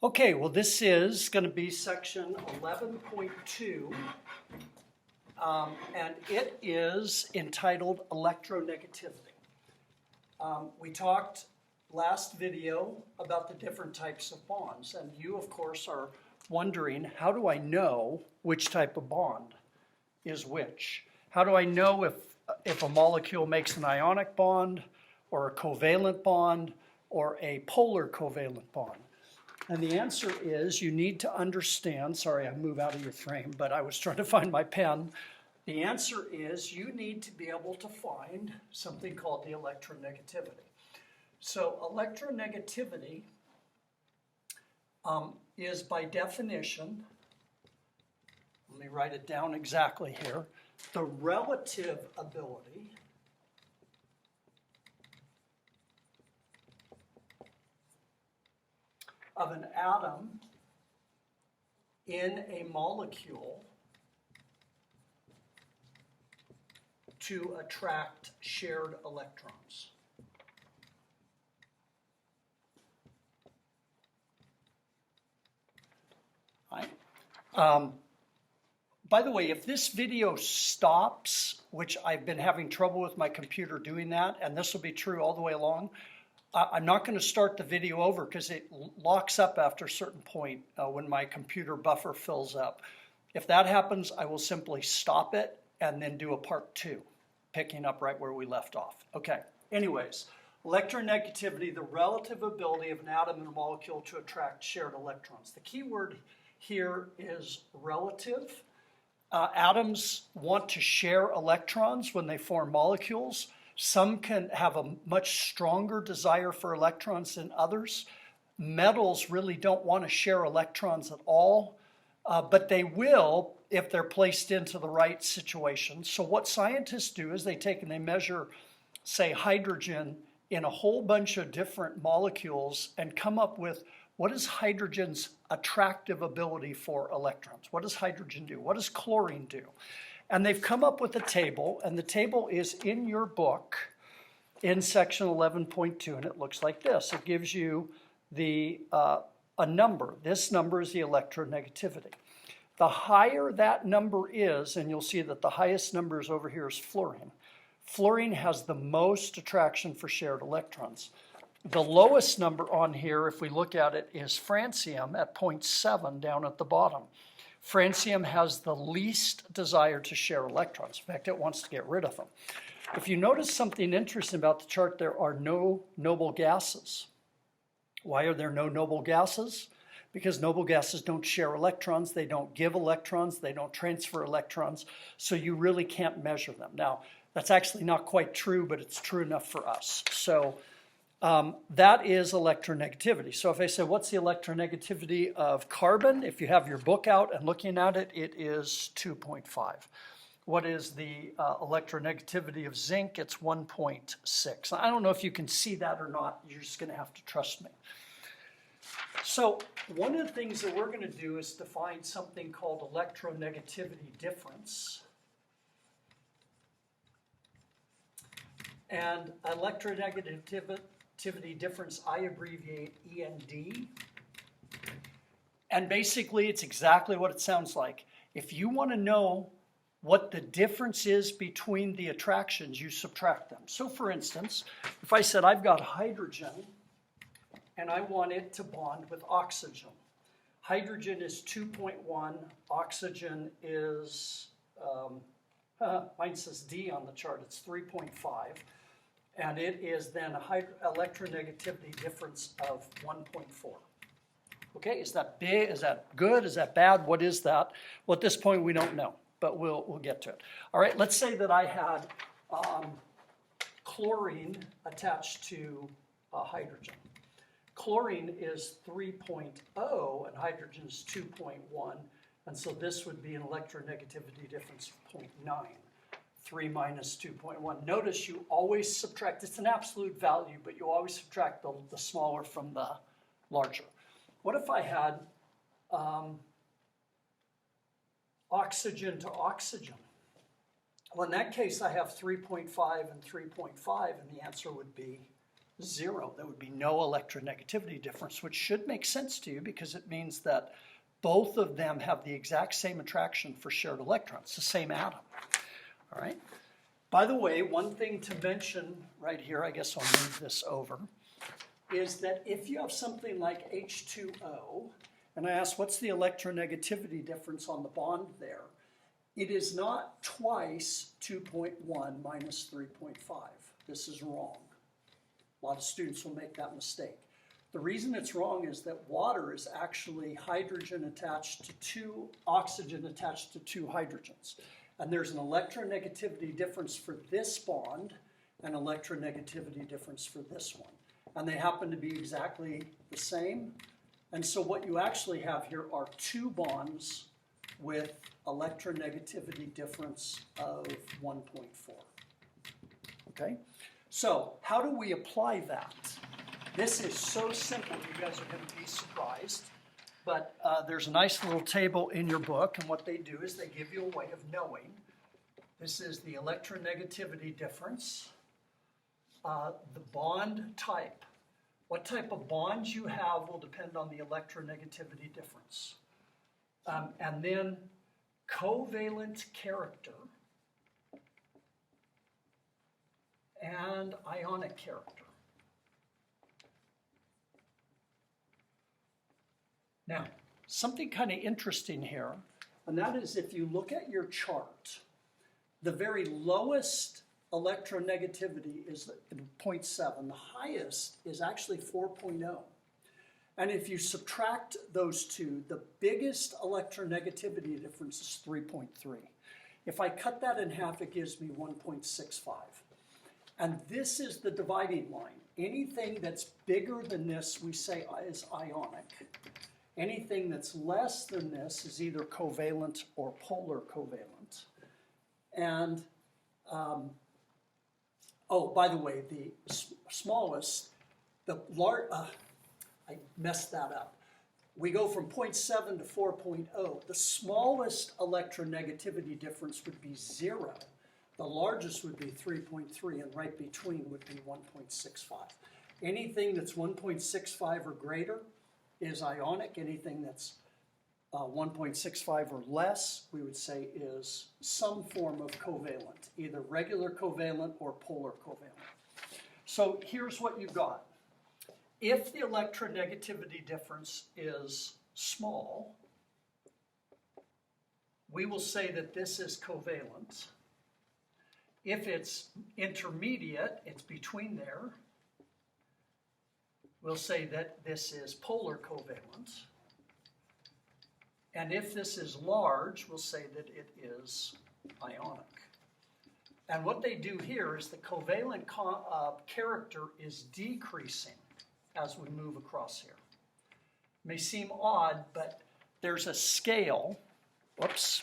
Okay, well, this is going to be section 11.2, and it is entitled Electronegativity. We talked last video about the different types of bonds, and you, of course, are wondering, how do I know which type of bond is which? How do I know if a molecule makes an ionic bond, or a covalent bond, or a polar covalent bond? And the answer is you need to understand, sorry I move out of your frame, but I was trying to find my pen. The answer is you need to be able to find something called the electronegativity. So electronegativity is by definition, let me write it down exactly here, the relative ability of an atom in a molecule to attract shared electrons. Right. By the way, if this video stops, which I've been having trouble with my computer doing that, and this will be true all the way along, I'm not going to start the video over because it locks up after a certain point when my computer buffer fills up. If that happens, I will simply stop it and then do a part 2, picking up right where we left off. Okay, anyways, electronegativity, the relative ability of an atom in a molecule to attract shared electrons. The key word here is relative. Atoms want to share electrons when they form molecules. Some can have a much stronger desire for electrons than others. Metals really don't want to share electrons at all, but they will if they're placed into the right situation. So what scientists do is they take and they measure, say, hydrogen in a whole bunch of different molecules and come up with what is hydrogen's attractive ability for electrons. What does hydrogen do? What does chlorine do? And they've come up with a table, and the table is in your book in section 11.2, and it looks like this. It gives you a number. This number is the electronegativity. The higher that number is, and you'll see that the highest number is over here is fluorine. Fluorine has the most attraction for shared electrons. The lowest number on here, if we look at it, is francium at 0.7 down at the bottom. Francium has the least desire to share electrons. In fact, it wants to get rid of them. If you notice something interesting about the chart, there are no noble gases. Why are there no noble gases? Because noble gases don't share electrons, they don't give electrons, they don't transfer electrons, so you really can't measure them. Now, that's actually not quite true, but it's true enough for us. So that is electronegativity. So if I say, what's the electronegativity of carbon? If you have your book out and looking at it, it is 2.5. What is the electronegativity of zinc? It's 1.6. I don't know if you can see that or not. You're just going to have to trust me. So one of the things that we're going to do is define something called electronegativity difference. And electronegativity difference, I abbreviate END. And basically, it's exactly what it sounds like. If you want to know what the difference is between the attractions, you subtract them. So for instance, if I said I've got hydrogen and I want it to bond with oxygen. Hydrogen is 2.1, oxygen is, mine says D on the chart, it's 3.5. And it is then a electronegativity difference of 1.4. Okay, is that big? Is that good? Is that bad? What is that? Well, at this point, we don't know, but we'll get to it. All right, let's say that I had chlorine attached to hydrogen. Chlorine is 3.0 and hydrogen is 2.1, and so this would be an electronegativity difference of 0.9. 3 minus 2.1. Notice you always subtract, it's an absolute value, but you always subtract the smaller from the larger. What if I had oxygen to oxygen? Well, in that case, I have 3.5 and 3.5, and the answer would be 0. There would be no electronegativity difference, which should make sense to you because it means that both of them have the exact same attraction for shared electrons, the same atom. All right. By the way, one thing to mention right here, I guess I'll move this over, is that if you have something like H2O, and I ask what's the electronegativity difference on the bond there, it is not twice 2.1 minus 3.5. This is wrong. A lot of students will make that mistake. The reason it's wrong is that water is actually hydrogen attached to 2, oxygen attached to 2 hydrogens. And there's an electronegativity difference for this bond and electronegativity difference for this one. And they happen to be exactly the same. And so what you actually have here are 2 bonds with electronegativity difference of 1.4. Okay? So how do we apply that? This is so simple, you guys are going to be surprised. But there's a nice little table in your book, and what they do is they give you a way of knowing. This is the electronegativity difference, the bond type. What type of bonds you have will depend on the electronegativity difference. And then covalent character and ionic character. Now, something kind of interesting here, and that is if you look at your chart, the very lowest electronegativity is 0.7. The highest is actually 4.0. And if you subtract those two, the biggest electronegativity difference is 3.3. If I cut that in half, it gives me 1.65. And this is the dividing line. Anything that's bigger than this, we say is ionic. Anything that's less than this is either covalent or polar covalent. And, oh, by the way, the smallest, I messed that up. We go from 0.7 to 4.0. The smallest electronegativity difference would be 0. The largest would be 3.3, and right between would be 1.65. Anything that's 1.65 or greater is ionic. Anything that's 1.65 or less, we would say is some form of covalent, either regular covalent or polar covalent. So here's what you've got. If the electronegativity difference is small, we will say that this is covalent. If it's intermediate, it's between there, we'll say that this is polar covalent. And if this is large, we'll say that it is ionic. And what they do here is the covalent character is decreasing as we move across here. It may seem odd, but there's a scale. Whoops.